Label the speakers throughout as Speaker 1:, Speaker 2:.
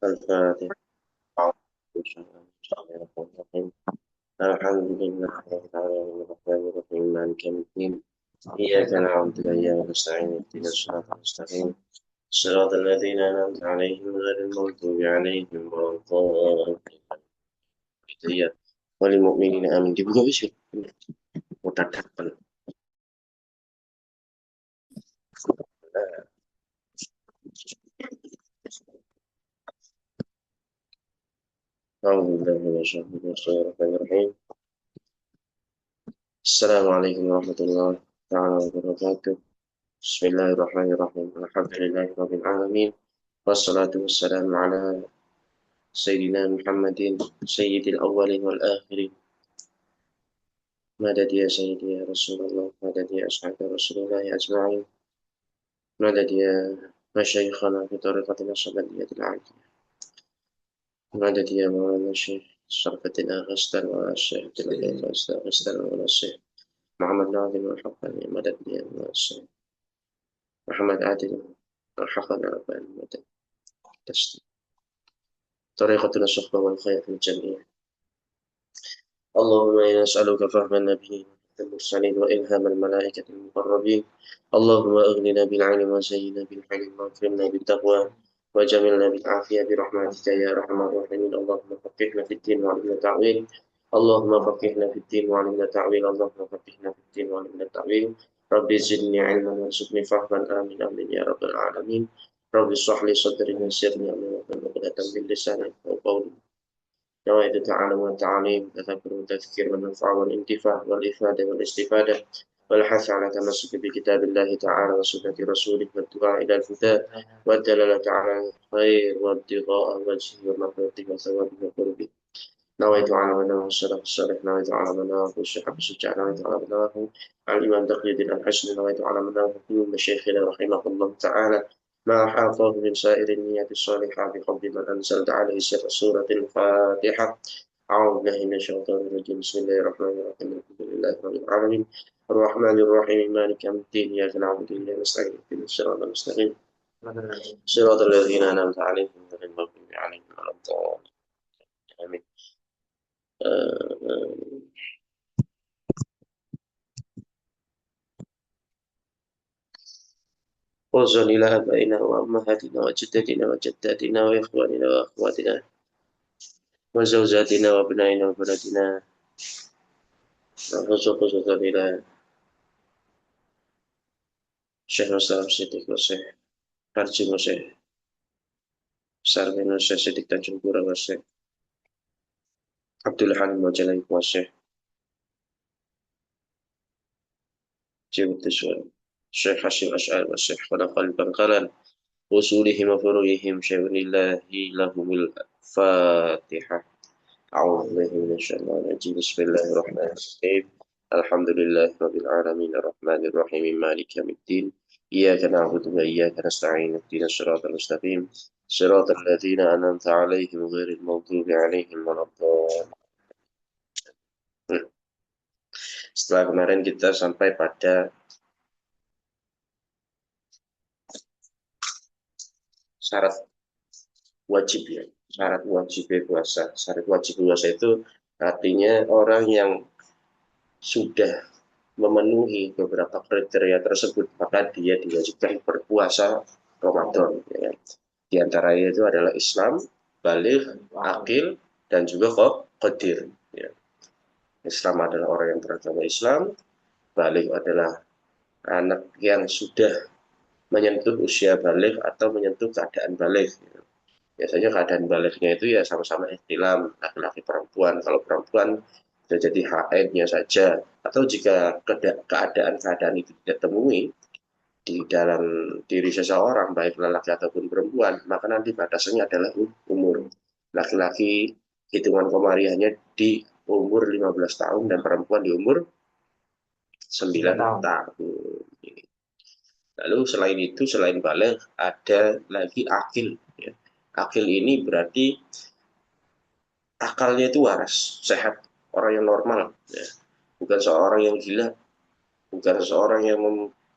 Speaker 1: الفاتحة. الحمد لله رب العالمين الرحمن الرحيم مالك يوم الدين إياك نعبد وإياك نستعين اهدنا الصراط المستقيم صراط الذين أنعمت عليهم غير المغضوب عليهم ولا الضالين والمؤمنين آمين dibuka wis mutadakan. أعوذ بالله من الشيطان الرجيم السلام عليكم ورحمة الله تعالى وبركاته بسم الله الرحمن الرحيم الحمد لله رب العالمين والصلاة والسلام على سيدنا محمد سيد الأولين والآخرين مدد يا سيدي يا رسول الله مدد يا أصحاب رسول الله أجمعين مدد يا مشايخنا في طريقتنا الشبابية العالية مدد يا مولانا الشيخ شرفة الأغسطن والشيخ تلقيت أغسطن والشيخ محمد ناظم الحقاني مدد يا الشيخ محمد عادل الحقنا ربنا مدد تسليم طريقتنا الصحبة والخير في الجميع اللهم إنا نسألك فهم النبيين المرسلين وإلهام الملائكة المقربين اللهم أغننا بالعلم وزينا بالحلم واكرمنا بالتقوى وجملنا بالعافية برحمتك يا أرحم الراحمين اللهم فقهنا في الدين وعلمنا التأويل اللهم فقهنا في الدين وعلمنا التأويل اللهم فقهنا في الدين وعلمنا التأويل ربي زدني علما وارزقني فهما آمين آمين يا رب العالمين ربي اشرح لي صدري ويسر لي أمري واحلل عقدة من لساني يفقهوا قولي نويت تعالى والتعليم تذكر والتذكير والنفع والانتفاع والإفادة والاستفادة والحث على تمسك بكتاب الله تعالى وسنة رسوله والدعاء إلى الهدى والدلالة على الخير وابتغاء وجهه ومغفرته وثوابه وقربه نويت على مناه السلف الصالح نويت على مناه الشحب الشجاع نويت على مناه الإمام تقي الدين الحسن نويت على مناه كل مشايخنا رحمه الله تعالى ما حافظ من سائر النيات الصالحة بحب من أنزلت عليه سر سورة الفاتحة أعوذ بالله من الشيطان الرجيم بسم الله الرحمن الرحيم الحمد لله رب العالمين الرحمن الرحيم مالك يوم الدين إياك نعبد وإياك نستعين اهدنا الصراط المستقيم صراط الذين أنعمت عليهم غير المغضوب عليهم ولا الضالين آمين وصل إلى آبائنا وأمهاتنا وجدتنا وجداتنا وإخواننا وأخواتنا وزوجاتنا وأبنائنا وبناتنا خصوصا إلى الشيخ مصطفى الصديق والشيخ Harji والشيخ Sarmin والشيخ Siddiq Tanjung Pura والشيخ Abdul Halim Majalai والشيخ Jibutishwar الشيخ Hashim Ash'ar والشيخ خلق البنقلان وصولهم وفروعهم شيء لله لهم الفاتحة أعوذ بالله من الشيطان الرجيم بسم الله الرحمن الرحيم الحمد لله رب العالمين الرحمن الرحيم مالك يوم الدين إياك نعبد وإياك نستعين اهدنا الصراط المستقيم صراط الذين أنعمت عليهم غير المغضوب عليهم ولا الضالين. Setelah kemarin kita sampai pada syarat wajib ya, syarat wajib puasa. Syarat wajib puasa itu artinya orang yang sudah memenuhi beberapa kriteria tersebut maka dia diwajibkan berpuasa Ramadan ya. Di antaranya itu adalah Islam, baligh, akil, dan juga qadir ya. Islam adalah orang yang beragama Islam, baligh adalah anak yang sudah menyentuh usia baligh atau menyentuh keadaan baligh ya. Biasanya keadaan balighnya itu ya sama-sama ihtilam laki-laki perempuan. Kalau perempuan bisa jadi haidnya saja atau jika keadaan itu tidak temui di dalam diri seseorang baik lelaki ataupun perempuan maka nanti batasannya adalah umur. Laki-laki hitungan komariahnya di umur 15 tahun dan perempuan di umur 9 tahun. Lalu selain itu selain baligh ada lagi akil ya. Akil ini berarti akalnya itu waras, sehat, orang yang normal ya. Bukan seorang yang gila, bukan seorang yang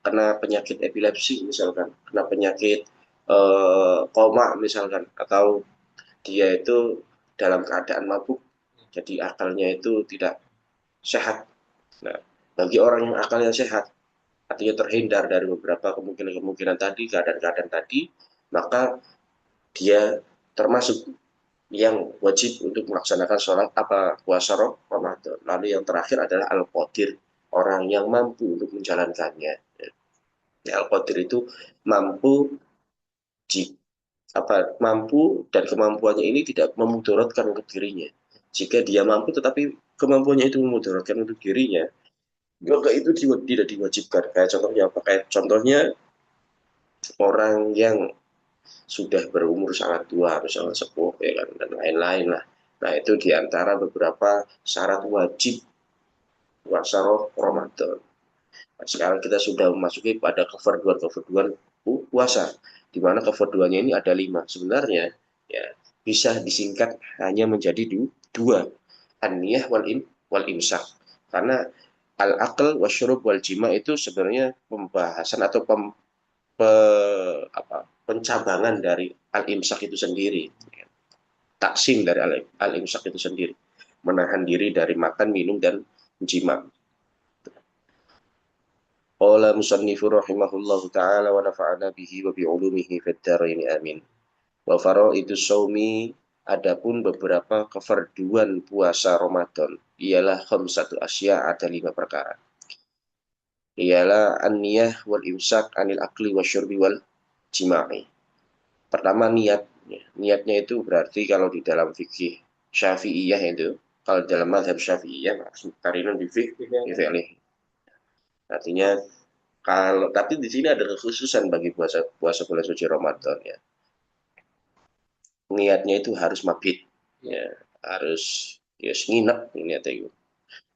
Speaker 1: kena penyakit epilepsi misalkan, kena penyakit koma misalkan, atau dia itu dalam keadaan mabuk, jadi akalnya itu tidak sehat. Nah, bagi orang yang akalnya sehat, artinya terhindar dari beberapa kemungkinan-kemungkinan tadi, keadaan-keadaan tadi, maka dia termasuk yang wajib untuk melaksanakan sholat apa puasa Ramadan. Lalu yang terakhir adalah al-qadir, orang yang mampu untuk menjalankannya. Ya, al-qadir itu mampu mampu dan kemampuannya ini tidak memudaratkan untuk dirinya. Jika dia mampu tetapi kemampuannya itu memudaratkan untuk dirinya, maka itu tidak diwajibkan. Kayak contohnya apa? Kayak contohnya orang yang sudah berumur sangat tua, misalnya sepuh ya kan, dan lain-lain lah. Nah itu diantara beberapa syarat wajib puasa Ramadan. Nah, sekarang kita sudah memasuki pada kefarduan-kefarduan puasa, di mana kefarduannya ini ada 5. Sebenarnya ya bisa disingkat hanya menjadi dua, an-niyah wal imsak. Karena al-aql wasyurub wal jima itu sebenarnya pembahasan atau pencabangan dari al-imsak itu sendiri. Taksim dari al-imsak itu sendiri. Menahan diri dari makan, minum, dan jima. Qala musannifu rahimahullahu ta'ala wa nafa'ana bihi wa bi'ulumihi fid dharain amin. Wa faraidu shaumi, adapun beberapa kefarduan puasa Ramadan ialah khamsatu asya, ada 5 perkara. Ialah an-niyah wal imsak anil akli wasyurbi wal jima'i. Pertama niat. Niatnya itu berarti kalau di dalam fikih Syafi'iyah itu, kalau dalam mazhab Syafi'iyah maksud karinun bi fi'lih. Artinya kalau tapi di sini ada kekhususan bagi puasa puasa bulan suci Ramadan ya. Niatnya itu harus mabit ya, harus ya nginep niatnya itu.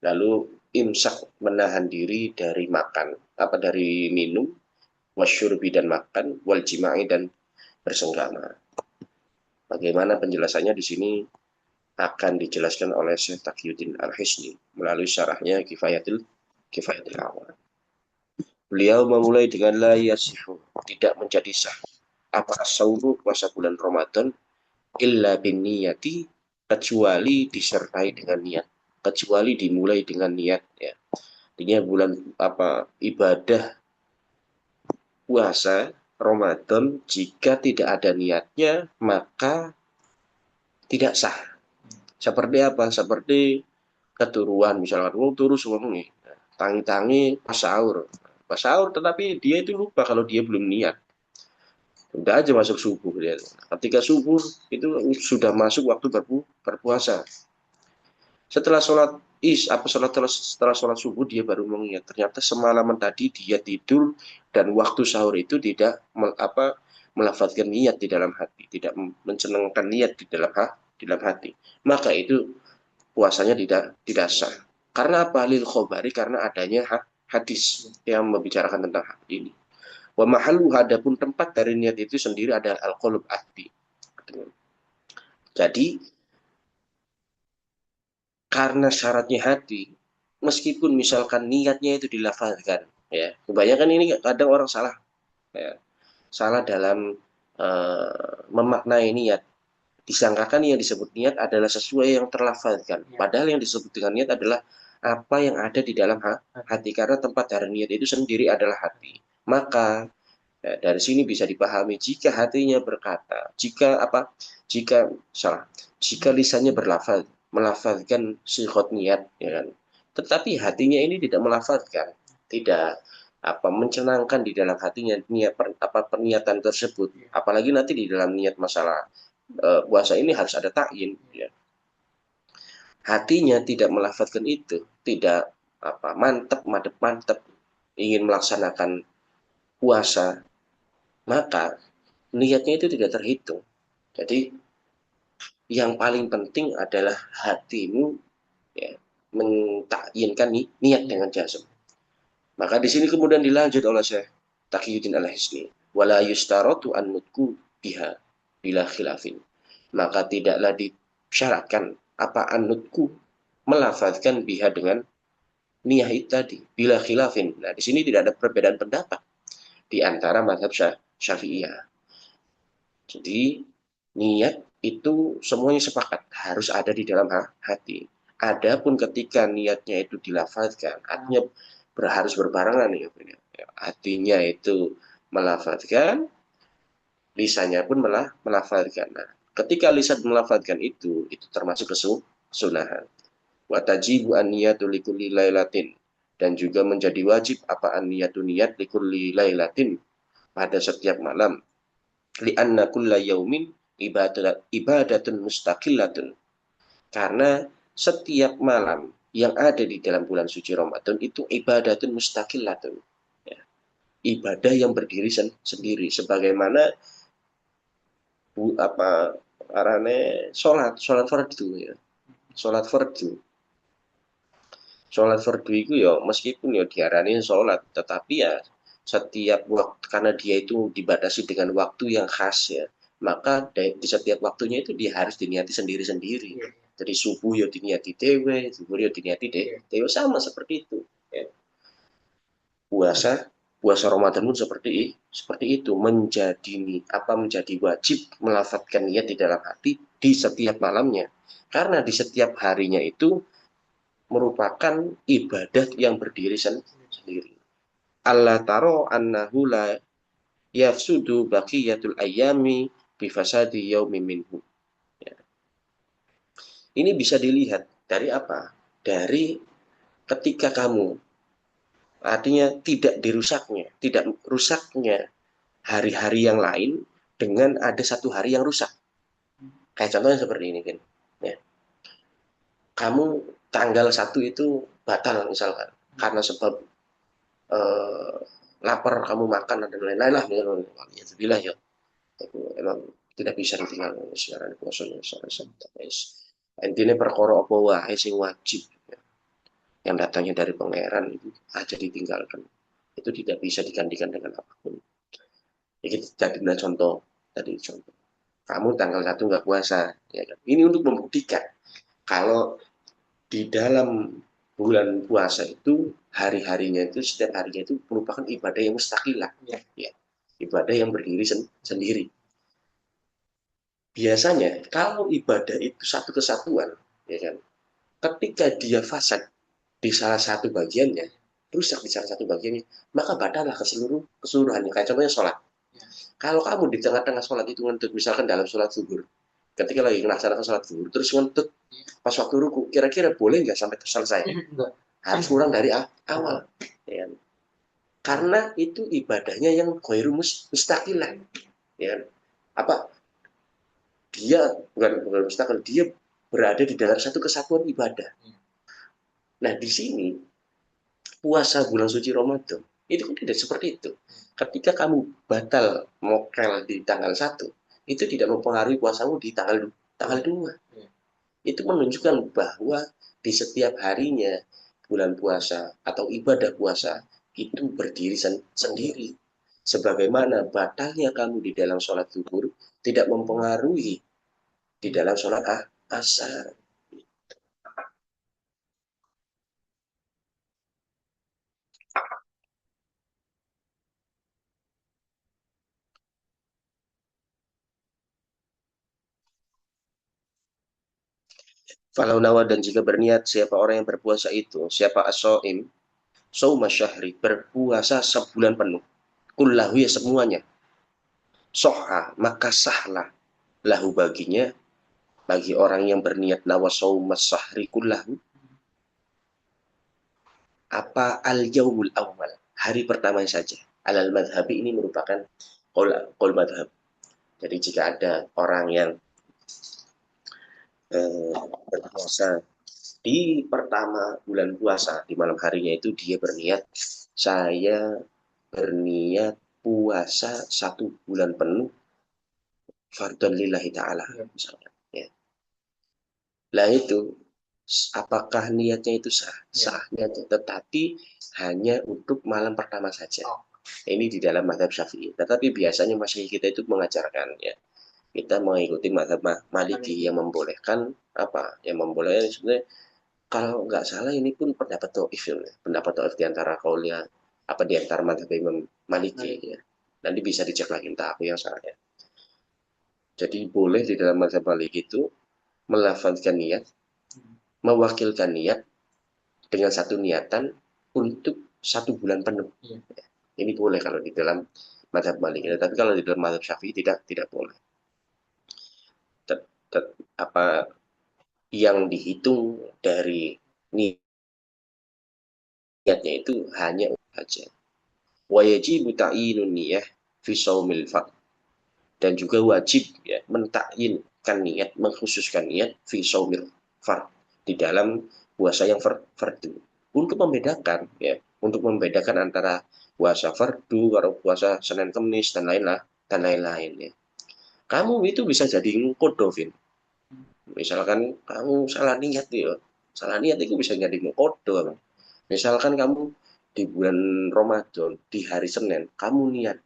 Speaker 1: Lalu imsak, menahan diri dari makan, apa dari minum, wasyurbi dan makan, wal jima'i dan bersenggama. Bagaimana penjelasannya di sini akan dijelaskan oleh Syekh Taqiyuddin Al-Hisni melalui syarahnya Kifayatul Awal. Beliau memulai dengan la yasihu, tidak menjadi sah. Apa as-saumu, puasa bulan Ramadan, illa bin niyati, kecuali disertai dengan niat. Kecuali dimulai dengan niat ya. Artinya bulan ibadah puasa Ramadan jika tidak ada niatnya maka tidak sah. Seperti apa? Seperti keturuan misalkan, turu suami, tangi-tangi pas sahur. Pas sahur tetapi dia itu lupa kalau dia belum niat. Udah aja masuk subuh dia. Ketika subuh itu sudah masuk waktu berpuasa. Setelah sholat setelah sholat subuh dia baru mengingat ternyata semalaman tadi dia tidur dan waktu sahur itu tidak melafazkan niat di dalam hati, tidak mencenangkan niat di dalam hati. Maka itu puasanya tidak sah. Karena apa? Lil khobari, karena adanya hadis yang membicarakan tentang hal ini. Wa mahallu, hadapun tempat dari niat itu sendiri adalah al-qalb, hati. Jadi karena syaratnya hati, meskipun misalkan niatnya itu dilafazkan, ya kebanyakan ini kadang orang salah, ya, salah dalam memaknai niat. Disangkakan yang disebut niat adalah sesuai yang terlafazkan, padahal yang disebut dengan niat adalah apa yang ada di dalam hati, karena tempat dari niat itu sendiri adalah hati. Maka dari sini bisa dipahami jika hatinya berkata, jika lisannya melafazkan sighot niat, ya kan, tetapi hatinya ini tidak melafazkan, tidak mencenangkan di dalam hatinya niat perniatan tersebut, apalagi nanti di dalam niat masalah puasa ini harus ada takyin, ya. Hatinya tidak melafazkan itu, tidak mantep ingin melaksanakan puasa, maka niatnya itu tidak terhitung. Jadi yang paling penting adalah hatimu ya, mentakyinkan niat dengan jazm. Maka di sini kemudian dilanjut oleh Syekh Taqiyuddin Al-Hisni, wala yustaratu an nutku biha bila khilafin. Maka tidaklah disyaratkan apa anutku melafazkan biha dengan niat itu tadi bila khilafin. Nah, di sini tidak ada perbedaan pendapat di antara mazhab Syafi'iyah. Jadi niat itu semuanya sepakat harus ada di dalam hati. Adapun ketika niatnya itu dilafazkan, artinya harus berbarengan ya. Hatinya itu melafazkan, lisannya pun melafazkan. Nah, ketika lisan melafazkan itu termasuk kesunahan. Wa tajibu an-niyatu likulli lailatin, dan juga menjadi wajib apa an-niyatu niat likulli lailatin pada setiap malam. Li'anna kulla yaumin ibadatun mustaqillatun. Karena setiap malam yang ada di dalam bulan suci Ramadan itu ibadatun mustaqillatun. Ya, ibadah yang berdiri sendiri sebagaimana apa arane sholat fardu ya. Sholat fardu itu ya meskipun ya diarani sholat, tetapi ya setiap waktu karena dia itu dibatasi dengan waktu yang khas ya, maka di setiap waktunya itu dia harus diniati sendiri-sendiri. Jadi subuh ya diniati dewe, zuhur ya diniati dewe, sama seperti itu. Ya. Puasa puasa Ramadan pun seperti itu menjadi wajib melafadzkan niat di dalam hati di setiap malamnya, karena di setiap harinya itu merupakan ibadah yang berdiri sendiri. Allah taro annahu la yafsudu baqiyatul ayami bifasadi yaumi minhu. Ya. Ini bisa dilihat dari apa? Dari ketika kamu, artinya tidak rusaknya hari-hari yang lain dengan ada satu hari yang rusak. Kayak contohnya seperti ini kan. Ya. Kamu tanggal 1 itu batal misalkan karena sebab eh, lapar kamu makan dan lain-lain lah, ya sebilah ya itu emang tidak bisa ditinggal siaran kuasanya intinya perkara apa wae sing wajib ya, yang datangnya dari pangeran itu aja ditinggalkan, itu tidak bisa digantikan dengan apapun. Jadi jadi contoh tadi, contoh kamu tanggal 1 nggak puasa ya kan? Ini untuk membuktikan kalau di dalam bulan puasa itu hari-harinya itu setiap harinya itu merupakan ibadah yang mustaqilah ya. Ya, ibadah yang berdiri sendiri. Biasanya kalau ibadah itu satu kesatuan ya kan, ketika dia fasad di salah satu bagiannya, rusak di salah satu bagiannya, maka badalah keseluruhannya. Kayak contohnya sholat. Kalau kamu di tengah-tengah sholat itu ngentut, misalkan dalam sholat zuhur, ketika lagi melaksanakan sholat zuhur terus ngentut pas waktu ruku, kira-kira boleh nggak sampai selesai? Harus kurang dari awal ya. Karena itu ibadahnya yang ghairu mustaqilah ya. Apa dia bukan mustaqil, dia berada di dalam satu kesatuan ibadah. Nah, di sini puasa bulan suci Ramadan itu kan tidak seperti itu. Ketika kamu batal mokel di tanggal 1, itu tidak mempengaruhi puasamu di tanggal 2. Itu menunjukkan bahwa di setiap harinya bulan puasa atau ibadah puasa itu berdiri sendiri. Sebagaimana batalnya kamu di dalam sholat zuhur tidak mempengaruhi di dalam sholat asar. Falau nawa, dan jika berniat siapa orang yang berpuasa itu, siapa as-so'im, sauma syahri, berpuasa sebulan penuh, kullahu ya semuanya, soha, maka sahlah lahu baginya, bagi orang yang berniat nawa sauma syahri kullahu, apa al-yaumul awal, hari pertama saja. Alal madhabi, ini merupakan qol madhab. Jadi jika ada orang yang berpuasa di pertama bulan puasa, di malam harinya itu dia berniat, saya berniat puasa 1 bulan penuh fardhon lillahi ta'ala misalnya ya. Lah itu apakah niatnya itu sah? Sah niatnya, tetapi hanya untuk malam pertama saja. Ini di dalam mazhab Syafi'i. Tetapi biasanya masyarakat kita itu mengajarkan ya, kita mengikuti mazhab Maliki yang membolehkan apa? Yang membolehkan sebenarnya, kalau nggak salah ini pun pendapat Taif ya. Pendapat Taif di antara kaulia apa di antara mazhab Imam Maliki ya. Nanti bisa dicek lagi entah aku yang salah ya. Jadi boleh di dalam mazhab Malik itu melafazkan niat, mewakilkan niat dengan satu niatan untuk 1 bulan penuh. Ini boleh kalau di dalam mazhab Malik. Tapi kalau di dalam mazhab Syafi'i tidak boleh. Apa yang dihitung dari niatnya itu hanya saja. Wa yajibu ta'yinun niyah fi shaumil fard, dan juga wajib ya mentakyinkan niat, mengkhususkan niat fi shaumil fard, di dalam puasa yang fardu, untuk membedakan ya, untuk membedakan antara puasa fardu atau puasa Senin Kemis dan lain-lain ya. Kamu itu bisa jadi kodovin. Misalkan kamu salah niat ya, salah niat itu bisa jadi kodo. Misalkan kamu di bulan Ramadan di hari Senin kamu niat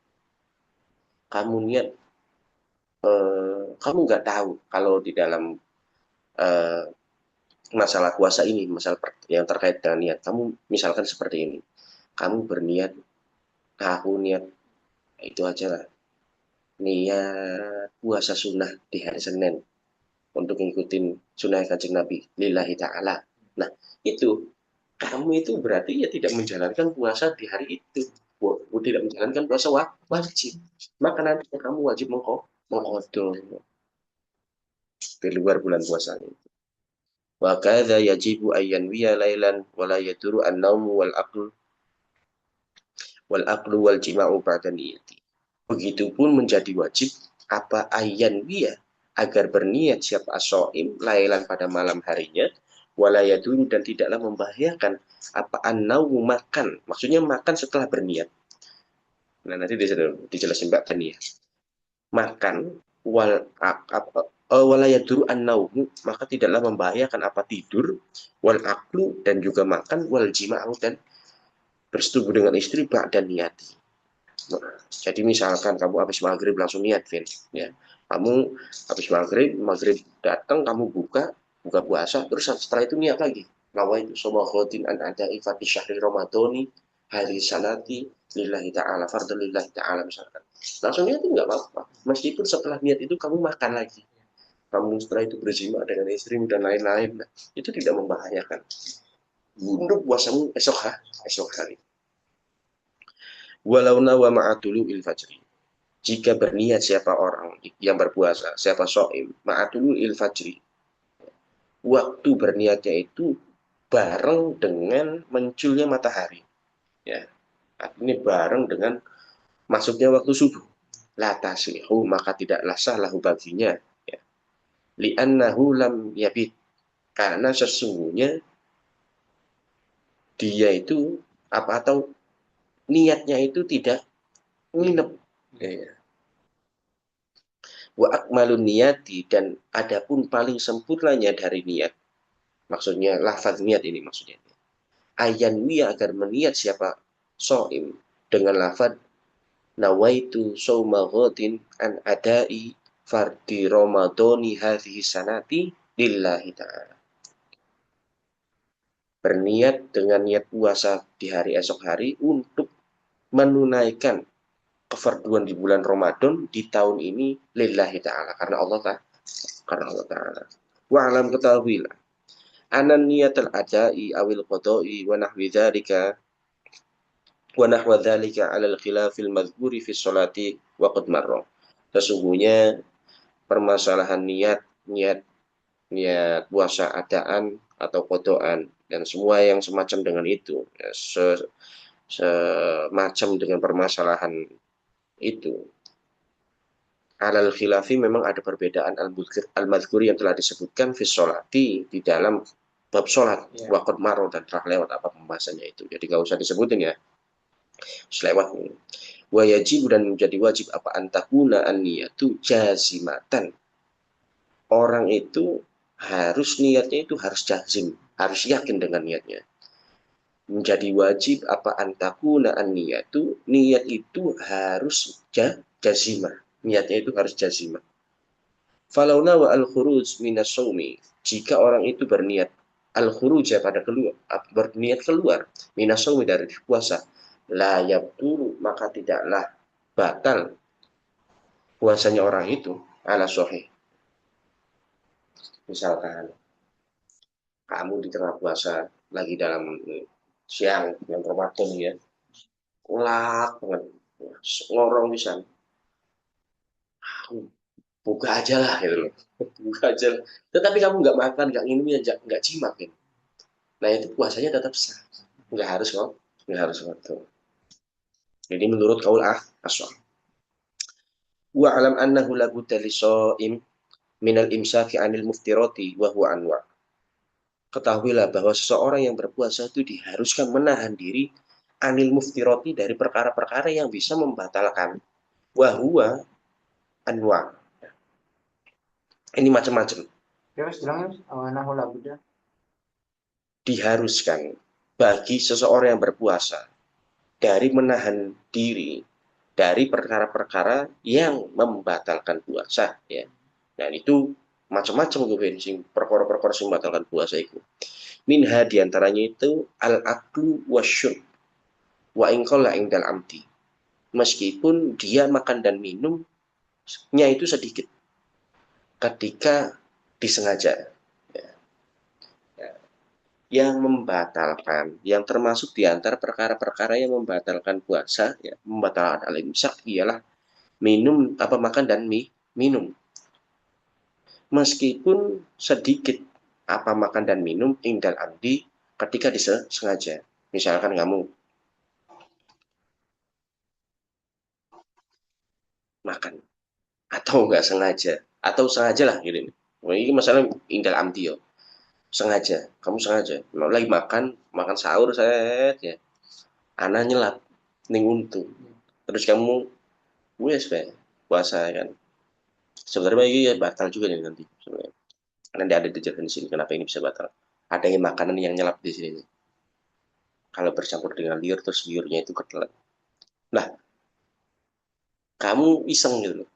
Speaker 1: kamu nggak tahu kalau di dalam eh, masalah puasa ini, masalah yang terkait dengan niat. Kamu misalkan seperti ini, kamu berniat, aku niat itu aja lah, niat puasa sunnah di hari Senin untuk ngikutin sunnah kanjeng Nabi, lillahi ta'ala. Nah, itu kamu itu berarti ya tidak menjalankan puasa di hari itu, tidak menjalankan puasa wajib. Maka nanti kamu wajib mengkodok di luar bulan puasa. Wa kadza yajibu ayyan wiya lailan wa la yaduru an-naumu wal aqlu wal jima'u ba'da niyati. Begitupun menjadi wajib apa ayyan wiya, agar berniat siapa as-shaim lailan pada malam harinya, wala yaduru dan tidaklah membahayakan apa an-naumu makan, maksudnya makan setelah berniat. Nah, nanti dijelasin Mbak Tani ya. Makan wal walayaduru an-naumu, maka tidaklah membahayakan apa tidur, wal aklu dan juga makan, wal jima'u dan bersetubuh dengan istri dan niati. Nah, jadi misalkan kamu habis maghrib langsung niat, Vin, ya. Kamu habis maghrib datang, kamu buka puasa, terus setelah itu niat lagi. Nawaitu somakhotin an ada ifati syahri Ramadhani hari sanati lillahi ta'ala, fardhu lillahi ta'ala misalkan. Langsung niat itu nggak apa-apa. Meskipun setelah niat itu kamu makan lagi. Kamu setelah itu berzina dengan istrimu dan lain-lain. Nah, itu tidak membahayakan. Untuk puasamu esok hari. Walau nawa ma'atulu il fajri. Jika berniat siapa orang yang berpuasa, siapa so'im, ma'atulu il fajri, waktu berniatnya itu bareng dengan munculnya matahari. Ya, ini bareng dengan masuknya waktu subuh. La tasihu, maka tidaklah sah lahu baginya. Ya. Li'annahu lam yabit, karena sesungguhnya dia itu atau niatnya itu tidak nginep. Ya. Wa akmalun niyati, dan adapun paling sempurnanya dari niat, maksudnya lafaz niat ini maksudnya, ayan wiya, agar meniat siapa soim dengan lafaz nawaitu sawma ghadin an adai fardi ramadhani hadhihi sanati lillahi ta'ala. Berniat dengan niat puasa di hari esok hari untuk menunaikan kefarduan di bulan Ramadan di tahun ini lillahi ta'ala, karena Allah ta'ala. Wa alam ketahuilah anan niyatul adai awil qada'i wa nahwa dzalika 'ala al-khilafil madhkuri fi sholati wa qad marra. Sesungguhnya permasalahan niat puasa adaan atau kodoan dan semua yang semacam dengan itu, ya, semacam dengan permasalahan itu, alal khilafi, memang ada perbedaan al-madhkuri yang telah disebutkan fi sholati, di dalam bab sholat, ya. Waqad maro, dan telah lewat apa pembahasannya itu, jadi gak usah disebutin ya, selewat. Wa yajib, dan menjadi wajib apa antakuna an-niyatu jazimatan, orang itu harus niatnya itu harus jazim, harus yakin dengan niatnya. Menjadi wajib apa antakuna an-niyatu, niat itu harus jazimah, niatnya itu harus jazimah. Falau nawa al-khuruj minas shaumi, jika orang itu berniat al-khuruj, pada keluar, berniat keluar minas shaumi, dari puasa, la yabturu, maka tidaklah batal puasanya orang itu. ala sahih. Misalkan kamu di tengah puasa lagi dalam siang yang Ramadan ya, ulak banget, ngorong bisa, buka aja lah gitu loh, buka aja. Tetapi kamu nggak makan, nggak minum, ya nggak jimat gitu. Nah itu puasanya tetap sah, nggak harus kok, nggak harus waktu. Jadi menurut kaul asal. Wa alam annahu la budda li shaim minal imsaki anil muftirati wa huwa anwa. Ketahuilah bahwa seseorang yang berpuasa itu diharuskan menahan diri anil muftirati dari perkara-perkara yang bisa membatalkan. Wa huwa anwa. Ini macam-macam.
Speaker 2: Terus bilangnya amanah la Buddha.
Speaker 1: Diharuskan bagi seseorang yang berpuasa dari menahan diri dari perkara-perkara yang membatalkan puasa ya. Dan itu macam-macam gue sing perkara-perkara yang membatalkan puasa itu. Minha diantaranya itu al-aklu wasyun wa ingkola ingdal amdi. Meskipun dia makan dan minumnya itu sedikit ketika disengaja. Ya. Yang membatalkan, yang termasuk di antara perkara-perkara yang membatalkan puasa, ya, membatalkan al-imsak ialah minum apa makan dan minum. Meskipun sedikit apa makan dan minum indal amdi ketika disengaja. Misalkan kamu makan atau nggak sengaja atau sengaja lah gitu. Nah, ini masalah indal amdi yo. Sengaja, kamu sengaja. Mau lagi makan, makan sahur saya ya. Ana nyelap ning untu. Terus kamu wes puasa kan. Sebenarnya ini ya batal juga nih nanti sebenarnya. Karena ada dijelaskan di sini kenapa ini bisa batal. Ada yang makanan yang nyelap di sini. Kalau bercampur dengan liur terus liurnya itu ketelan. Nah, kamu iseng gitu loh.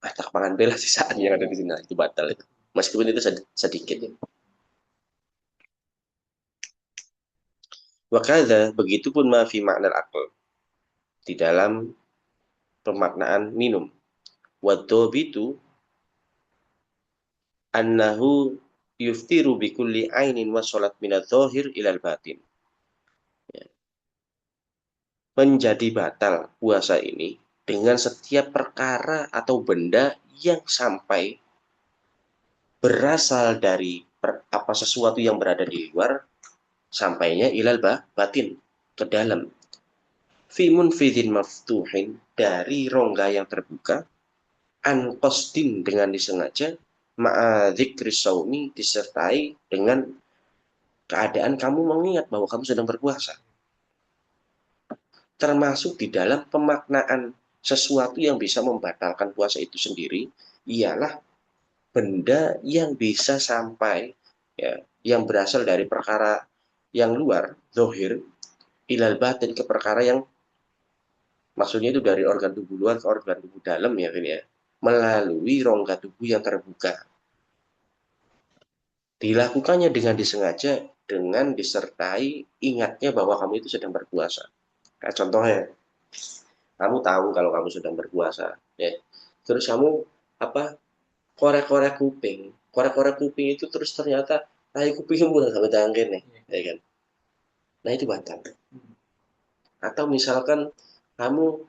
Speaker 1: Ah, tak pangan bela sisaan yang ada di sini. Nah, itu batal itu. Meskipun itu sedikit ya. Wakada, begitupun maafi makna akal. Di dalam pemaknaan minum. Wadobitu annahu yuftiru bikulli ainin wa sholat minat zohir ilal batin. Ya. Menjadi batal puasa ini dengan setiap perkara atau benda yang sampai berasal dari apa sesuatu yang berada di luar sampainya ilal batin ke dalam fimun fidin maftuhin dari rongga yang terbuka an qasdin dengan disengaja ma'adzikri saumi disertai dengan keadaan kamu mengingat bahwa kamu sedang berpuasa, termasuk di dalam pemaknaan sesuatu yang bisa membatalkan puasa itu sendiri ialah benda yang bisa sampai ya, yang berasal dari perkara yang luar zohir ilal batin ke perkara yang maksudnya itu dari organ tubuh luar ke organ tubuh dalam ya ini ya, melalui rongga tubuh yang terbuka. Dilakukannya dengan disengaja dengan disertai ingatnya bahwa kamu itu sedang berpuasa. Kayak contohnya, kamu tahu kalau kamu sedang berpuasa, ya. Terus kamu apa korek-korek kuping, korek-korek kuping itu terus ternyata tai kupingmu udah sampai tangkir nih, ya kan? Nah itu batal. Atau misalkan kamu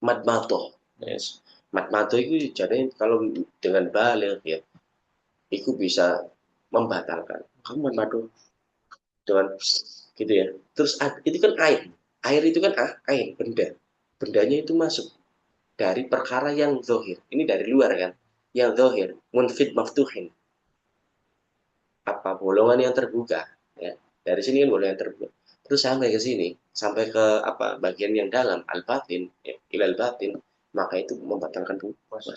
Speaker 1: matmato, yes. Matmato itu jadi kalau dengan balik ya, itu bisa membatalkan. Kamu matmato dengan gitu ya. Terus itu kan air, air itu kan air benda, bendanya itu masuk dari perkara yang zohir. Ini dari luar kan, yang zohir, munfid maftuhin, apa bolongan yang terbuka. Ya. Dari sini kan bolongan yang terbuka. Terus sampai ke sini, sampai ke apa bagian yang dalam al-batin, ya, ilal batin, maka itu membatalkan puasa.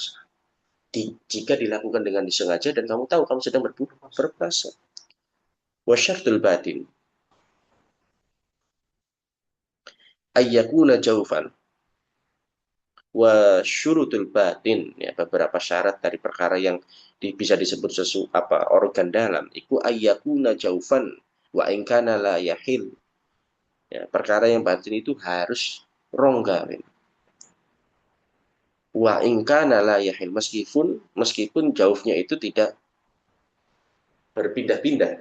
Speaker 1: Jika dilakukan dengan disengaja dan kamu tahu kamu sedang berpuasa. Wasyartul batin ayyakuna jaufan wa syurutul batin ya beberapa syarat dari perkara yang bisa disebut apa organ dalam iku ayyakuna jaufan wa ingkana la yahil ya perkara yang batin itu harus rongga ya. Wa in kana la yahil, meskipun jauhnya itu tidak berpindah-pindah.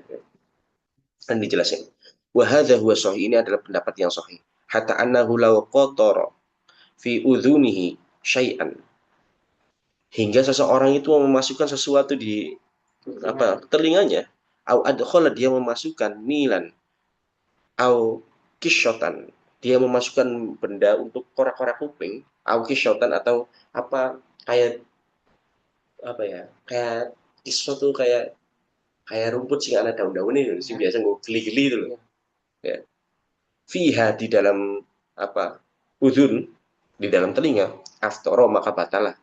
Speaker 1: Dan dijelasin. Wa hadza huwa sahih, ini adalah pendapat yang sahih. Hatta annahu law qatara fi udhunihi syai'an, hingga seseorang itu memasukkan sesuatu di telinganya, au adkhala, dia memasukkan nilan, au kishotan, dia memasukkan benda untuk korak-korak kuping, au kishotan, atau apa, kayak apa ya, kayak kisot tuh kayak kayak rumput sih, ada daun-daun ini sih biasa gue geli-geli itu loh ya. Fiha, di dalam apa, udhun, di dalam telinga, aftoro, maka batalah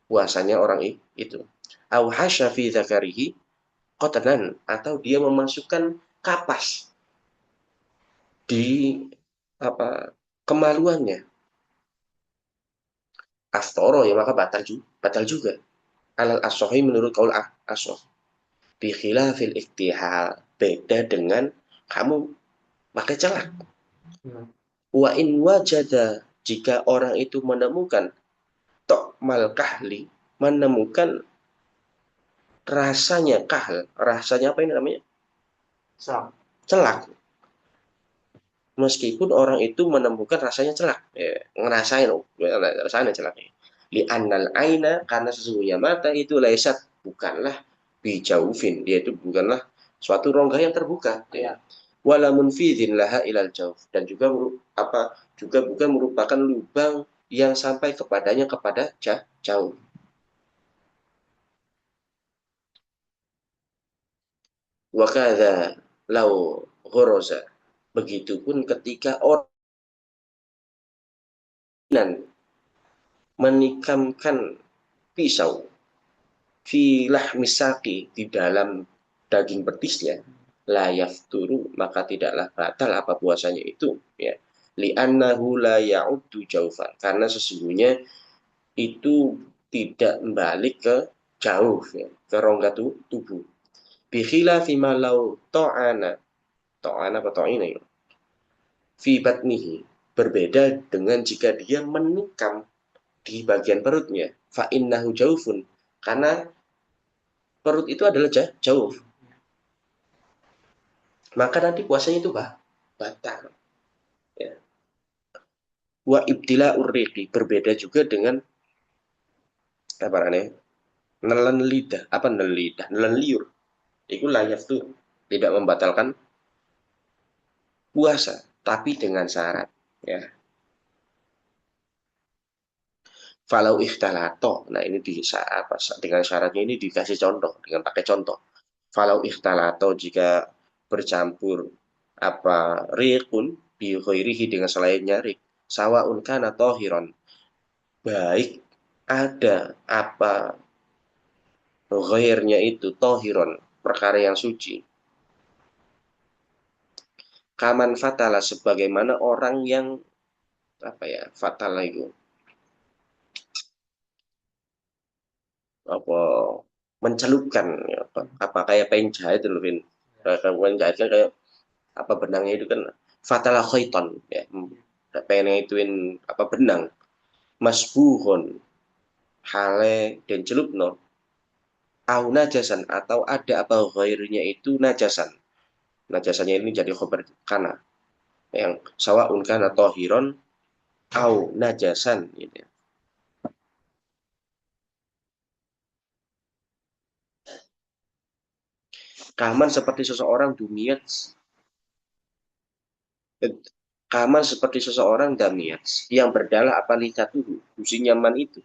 Speaker 1: puasanya orang itu. Au hasya fi zakarihi qatanan, atau dia memasukkan kapas di apa, kemaluannya, aftoro, ya maka batal juga. Alal asohi, menurut kaul asoh. Bi khilafil iktihal, beda dengan kamu pakai celak. Wa in wajada, jika orang itu menemukan tokmal kahli, menemukan rasanya kahl, rasanya apa ini namanya, celak. Meskipun orang itu menemukan rasanya celak, ya, ngerasain, rasanya celaknya. Li annal aina, karena sesungguhnya mata itu laisat, bukanlah bijaufin, dia itu bukanlah suatu rongga yang terbuka, ya. Wala munfidhin laha ilal jauf, dan juga apa, juga bukan merupakan lubang yang sampai kepadanya kepada jauh. Wa kadza lau ghoroza, begitupun ketika orang menikamkan pisau filah misaki, di dalam daging betisnya, la yafturu, maka tidaklah batal apa puasanya itu, ya. Li'annahu la ya'uddu jaufan, karena sesungguhnya itu tidak balik ke jauh, ya, ke rongga tubuh. Bi khilafi ma law ta'ana, ta'ana apa ta'ina ya, fi batnihi, berbeda dengan jika dia menikam di bagian perutnya, fa innahu jaufun, karena perut itu adalah jauh, maka nanti puasanya itu batal, ya. Wa ibtila urriqi, berbeda juga dengan apa namanya, nelen lidah, apa nelen lidah, nelen liur, itu layak tuh, tidak membatalkan puasa, tapi dengan syarat, ya. Falau ikhtalato, nah ini di apa, dengan syaratnya ini dikasih contoh dengan pakai contoh. Falau ikhtalato, jika bercampur apa, riqun bi ghairihi, dengan selainnya riq, sawaun kana tohiron, baik ada apa ghairnya itu tohiron, perkara yang suci, kaman fatala, sebagaimana orang yang apa ya, fatala itu apa, mencelupkan, ya, apa kayak penjahit itu loh, kayak penjahit kan, kayak apa, benangnya itu kan fatala khaiton, ya, pengen ituin apa, benang, masbuhon, hale dan celupno, au najasan, atau ada apa ghairnya itu najasan. Najasannya ini jadi khobar kana, yang sawaun kana tohiron au najasan, gitu. Kaman seperti seseorang dumiat, kaman seperti seseorang damiat, yang berdalah apa lisatuhu, usi nyaman itu.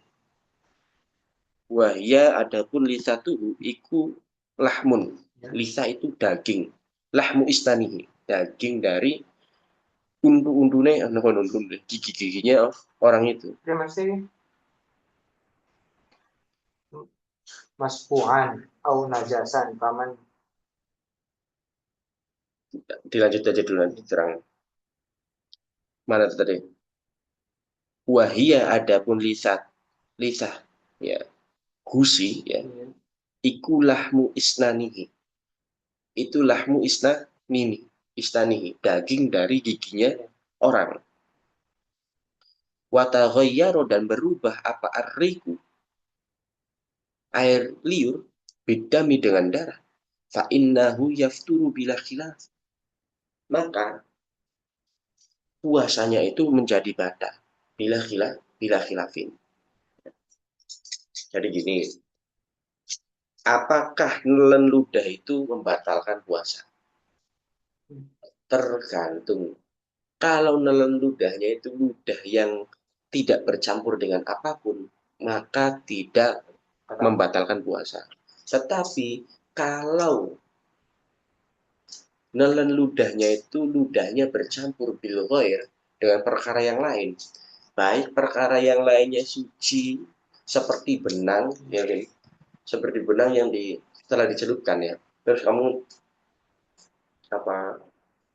Speaker 1: Wahya, adapun lisatuhu iku lahmun, lisa itu daging, lahmu istanihi, daging dari undu-undune, gigi-giginya orang itu.
Speaker 2: Dia masih maspuhan au najasan paman.
Speaker 1: Dilanjut aja dulu, nanti terang. Mana tadi? Wahia, adapun lisah, ya, gusi, ya, iku lahmu isnanihi, itu lahmu istanihi, daging dari giginya orang. Wataghayyara dan berubah apa arriku air liur bidami dengan darah fa innahu yafturu bila khilaf, maka puasanya itu menjadi batal bila khilafin. Jadi gini, apakah nelen ludah itu membatalkan puasa? Tergantung. Kalau nelen ludahnya itu ludah yang tidak bercampur dengan apapun, maka tidak membatalkan puasa. Tetapi kalau nelen ludahnya itu ludahnya bercampur bil ghair dengan perkara yang lain, baik perkara yang lainnya suci seperti benang yang telah dicelupkan ya, terus kamu apa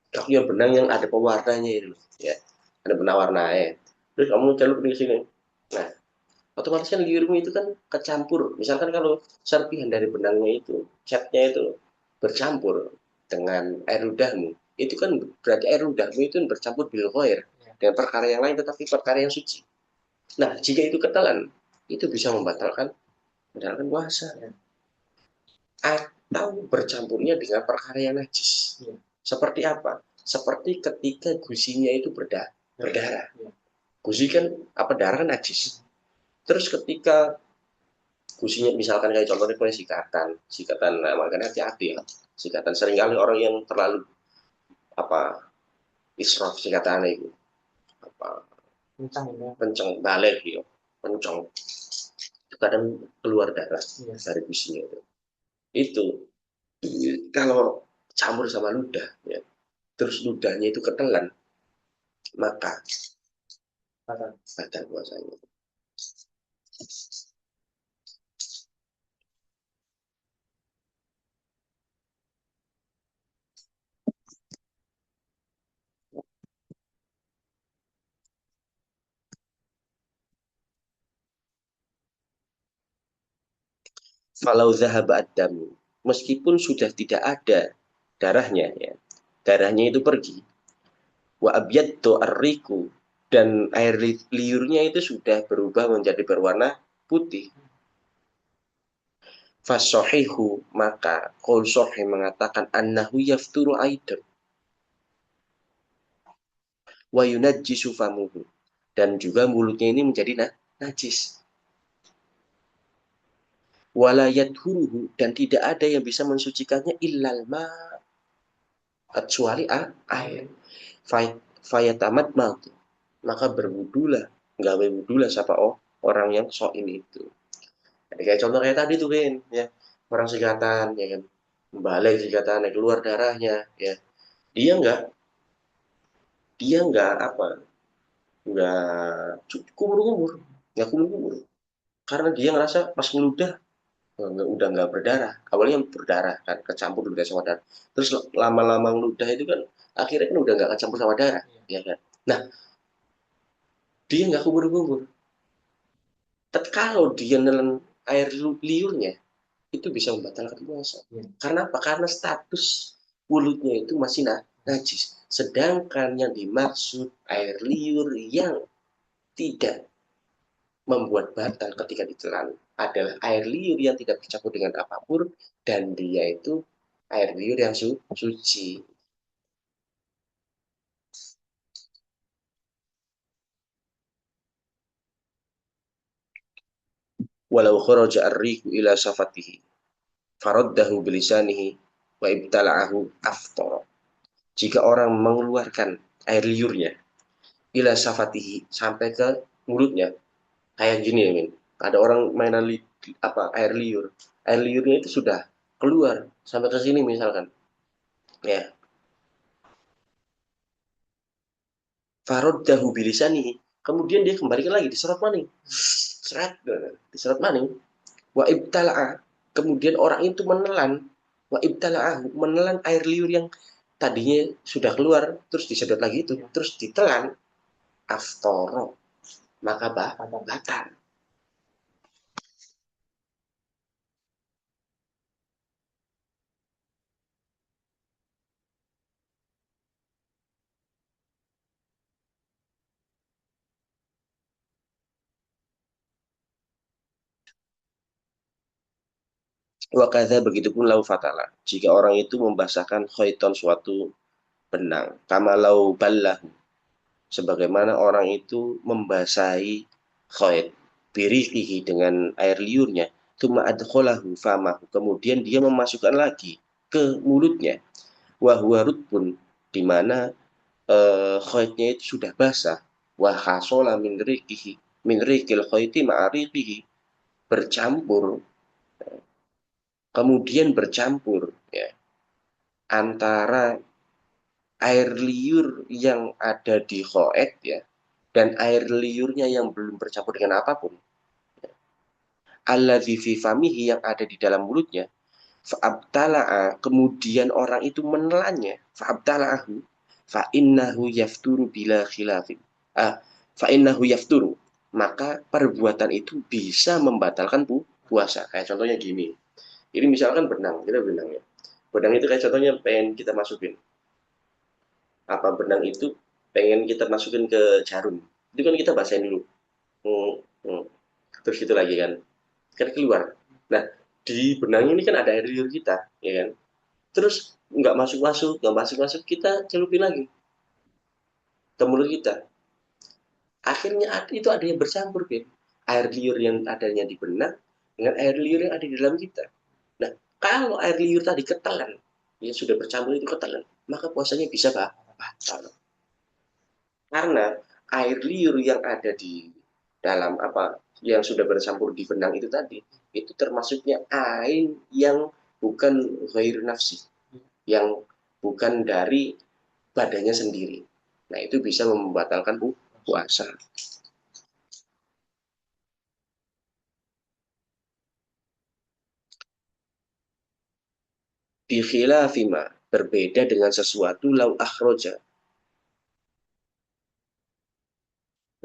Speaker 1: kakinya benang yang ada pewarnanya itu ya, ada benang warnanya, terus kamu celup di sini, nah otomatis kan liurmu itu kan kecampur. Misalkan kalau serpihan dari benangnya itu catnya itu bercampur dengan air ludahmu, itu kan berarti air ludahmu itu bercampur bil ghair dengan perkara yang lain, tetapi perkara yang suci. Nah jika itu ketelan, itu bisa membatalkan puasa atau bercampurnya dengan perkara yang najis. Seperti apa? Seperti ketika gusinya itu berdarah. Gusi kan apa, darah kan najis. Terus ketika gusinya misalkan kayak contohnya kayak sikatan, nah, makanya hati-hati ya. Sikatan seringkali orang yang terlalu apa israf sikatannya itu apa kenceng balik gitu, kenceng, itu kadang keluar darah dari gusinya itu kalau campur sama ludah ya, terus ludahnya itu ketelan, maka batal puasanya. Falau zahaba adamu, meskipun sudah tidak ada darahnya ya, darahnya itu pergi, wa abyadtu arriku, dan air liurnya itu sudah berubah menjadi berwarna putih. Fasohihu, maka qaul sahih mengatakan annahu yafturu aidan wa yunajjisu famuhu, dan juga mulutnya ini menjadi najis. Walayat huruhu, dan tidak ada yang bisa mensucikannya illal ma, kecuali air. Fayatamat mal, maka berwudulah, gawe wudulah siapa orang yang sok ini itu. Jadi kayak contoh kayak tadi tuh Ben, ya orang sikatan ya kan, balik sikatan keluar darahnya ya, dia nggak dia nggak apa, nggak kumur-kumur, nggak kumur-kumur, karena dia ngerasa pas ngeludah udah nggak berdarah. Awalnya berdarah kan, kecampur ludah sama darah, terus lama-lama ngeludah itu kan akhirnya kan udah nggak kecampur sama darah ya kan. Nah dia nggak kumur-kumur, tapi kalau dia nelen air liurnya itu bisa membatalkan puasa. Karena apa? Karena status mulutnya itu masih najis. Sedangkan yang dimaksud air liur yang tidak membuat batal ketika ditelan adalah air liur yang tidak bercampur dengan apapun, dan dia itu air liur yang suci. Walau kharaja ar-rihu ila safatihi faraddahu bilisanihi wa ibtala'ahu aftara. Jika orang mengeluarkan air liurnya ila safatihi sampai ke mulutnya, kayak gini ya Min, ada orang mainan apa air liurnya itu sudah keluar sampai ke sini misalkan ya, faraddahu bilisanihi, kemudian dia kembalikan lagi diserot maning, seret diserot maning, wa ibtala'a, kemudian orang itu menelan, wa ibtala'ahu, menelan air liur yang tadinya sudah keluar terus disedot lagi itu terus ditelan, aftoro, maka batal. Wakadha begitupun lau fatala. Jika orang itu membasahkan khaiton suatu benang. Kama lau ballahu. Sebagaimana orang itu membasahi khait. Birikihi dengan air liurnya. Tuma adkholahu famahu. Kemudian dia memasukkan lagi ke mulutnya. Wahwarut pun di mana khaitnya itu sudah basah. Wahasola min rikihi. Min rikil khaiti ma'arikihi. Bercampur, kemudian bercampur ya, antara air liur yang ada di khoet ya dan air liurnya yang belum bercampur dengan apapun, alladzi fi famihi yang ada di dalam mulutnya, fa'abtala'a kemudian orang itu menelannya, fa'abtala'ahu fa'innahu yafturu bila khilafin, ah, fa'innahu yafturu, maka perbuatan itu bisa membatalkan puasa. Kayak contohnya gini, ini misalkan benang, kita benang ya, benang itu kayak contohnya pengen kita masukin, apa benang itu pengen kita masukin ke jarum, itu kan kita basahin dulu. hmm, hmm. Terus itu lagi kan keluar. Nah, di benang ini kan ada air liur kita, ya kan, terus nggak masuk masuk nggak masuk masuk, kita celupin lagi ke mulut kita, akhirnya itu ada yang bercampur kan, air liur yang adanya di benang dengan air liur yang ada di dalam kita. Nah, kalau air liur tadi ketelan, yang sudah bercampur itu ketelan, maka puasanya bisa batal. Karena air liur yang ada di dalam apa yang sudah bercampur di benang itu tadi, itu termasuknya air yang bukan ghair nafsi, yang bukan dari badannya sendiri. Nah, itu bisa membatalkan puasa. Bikhilafima, berbeda dengan sesuatu lau akhroja.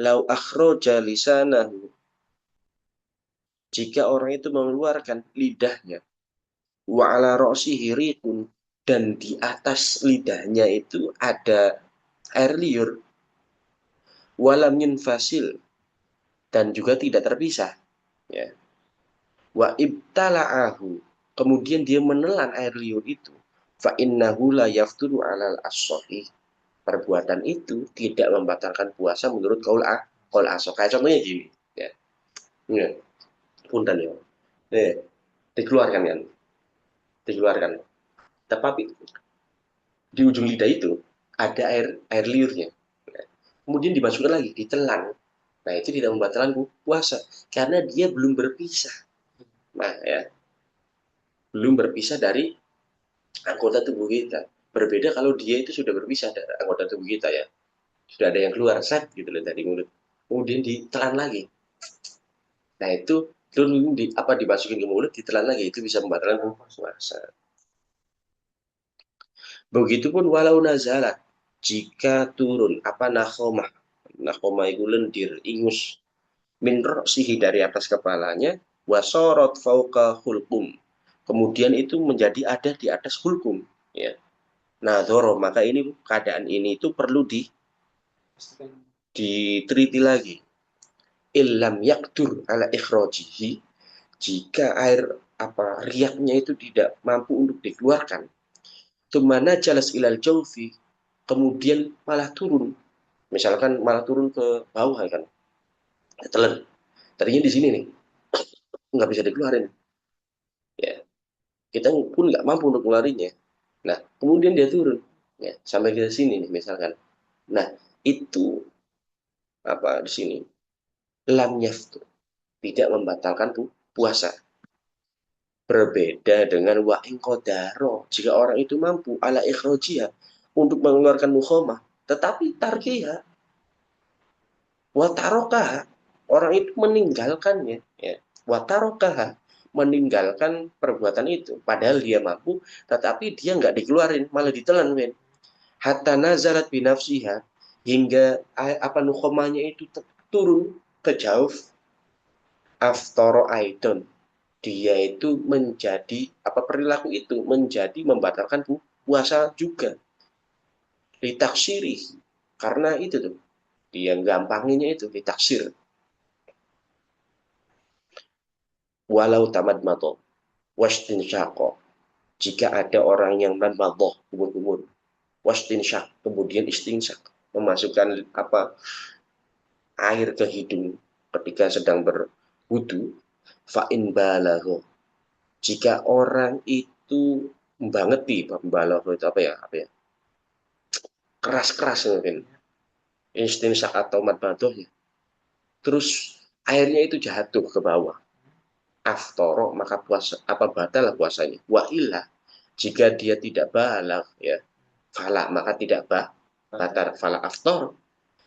Speaker 1: Lau akhroja lisanahu, jika orang itu mengeluarkan lidahnya, wa ala ro'sihi riqun, dan di atas lidahnya itu ada air liur, walam yunfasil, dan juga tidak terpisah ya, wa ibtala'ahu, kemudian dia menelan air liur itu, fa innahu la yafturu alal as-sahih, perbuatan itu tidak membatalkan puasa menurut kaul aso. Kayak contohnya gini ya, ya punten ya, dikeluarkan kan, dikeluarkan, tetapi di ujung lidah itu ada air air liurnya. Nah, kemudian dimasukkan lagi, ditelan. Nah, itu tidak membatalkan puasa karena dia belum berpisah. Nah, ya, belum berpisah dari anggota tubuh kita. Berbeda kalau dia itu sudah berpisah dari anggota tubuh kita ya. Sudah ada yang keluar set gitu loh dari mulut. Kemudian ditelan lagi. Nah, itu di apa dimasukin ke mulut, ditelan lagi, itu bisa membatalkan puasa. Begitupun walau nazalat, jika turun apa nakhomah, nakhomah itu lendir, ingus, min roksihi dari atas kepalanya, wasorot fauqa hulkum, kemudian itu menjadi ada di atas hulkum ya. Nah, dhoro, maka ini keadaan ini itu perlu diteliti lagi. Illam yakdur ala ikhrojihi, jika air apa riaknya itu tidak mampu untuk dikeluarkan, tumana jalas ilal jaufi, kemudian malah turun, misalkan malah turun ke bawah kan, telan, tadinya di sini nih nggak bisa dikeluarin ya, kita pun nggak mampu untuk mengeluarinya. Nah, kemudian dia turun ya sampai ke sini nih misalkan. Nah, itu apa di sini lam yaftu, tidak membatalkan puasa. Berbeda dengan wa ingkodaro, jika orang itu mampu ala ikhrojiyah untuk mengeluarkan mukhomah, tetapi tarkiyah watarokah, orang itu meninggalkannya ya, watarokah, meninggalkan perbuatan itu padahal dia mampu, tetapi dia nggak dikeluarin malah ditelan men, hatta nazarat binafsiha, hingga apa nukhomahnya itu turun ke jauh, aftoro aidon, dia itu menjadi apa perilaku itu menjadi membatalkan puasa juga, ditaksiri, karena itu tuh dia gampanginnya itu ditaksir. Walau tamat mato, Wastinsyaqa, jika ada orang yang madmadah, kubur-kubur, wastinsyak, kemudian istinsyak, memasukkan air ke hidung ketika sedang berwudu, fa'in balahu, jika orang itu membangeti, balahu itu apa ya, keras-keras mungkin, istinsyak atau madmadah ya, terus airnya itu jatuh ke bawah, aftoro, maka puasa apa batal puasanya. Wa illa, jika dia tidak balag ya, fala, maka tidak batal, fala aftor.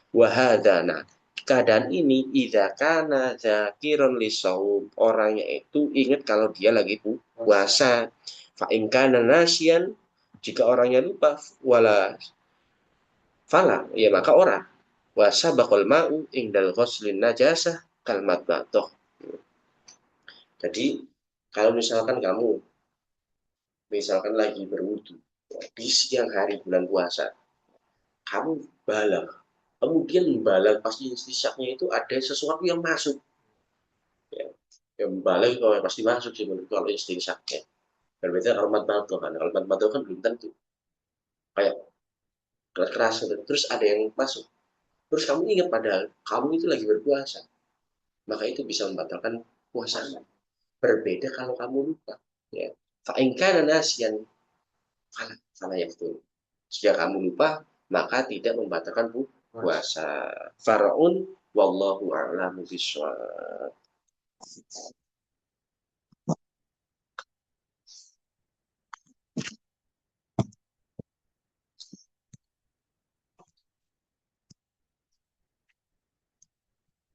Speaker 1: Wahadana, keadaan ini idza kana zakiron lisaum, orangnya itu ingat kalau dia lagi puasa. Fa in kana nasian, jika orangnya lupa, wala fala, ya maka orang wasa bakal mau ingdal ghuslin najasah kalmat batoh. Jadi kalau misalkan kamu misalkan lagi berwudu di siang hari bulan puasa, kamu balang, kemudian balang pasti istisyaknya itu ada sesuatu yang masuk, ya, yang balang kalau pasti masuk sih menurut kalau istisyaknya. Berbeda hormat batu kan, hormat batu kan belum tentu kayak keras gitu. Terus ada yang masuk, terus kamu ingat padahal kamu itu lagi berpuasa, maka itu bisa membatalkan puasa. Berbeda kalau kamu lupa, ya. Fa'ingkana nasian, fala ya betul. Jika kamu lupa, maka tidak membatalkan puasa. Faraun wallahu a'lamu bishawab.